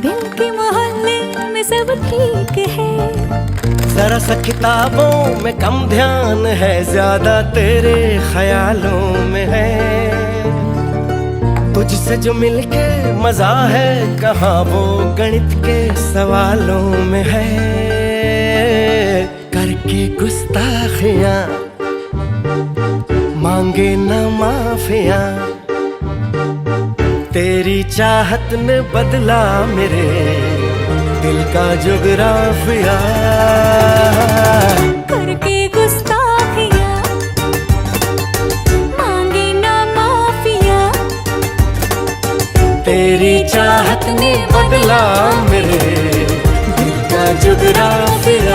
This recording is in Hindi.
दिल के मोहल्ले में सब ठीक है, जरा सा किताबों में कम ध्यान है, ज्यादा तेरे ख्यालों में है। तुझसे जो मिलके मजा है, कहाँ वो गणित के सवालों में है। करके गुस्ताखियां मांगे न माफियां, तेरी चाहत ने बदला मेरे दिल का जुगराफिया। करके गुस्ताखियां मांगे ना माफिया, तेरी चाहत ने बदला मेरे दिल का जुगराफिया।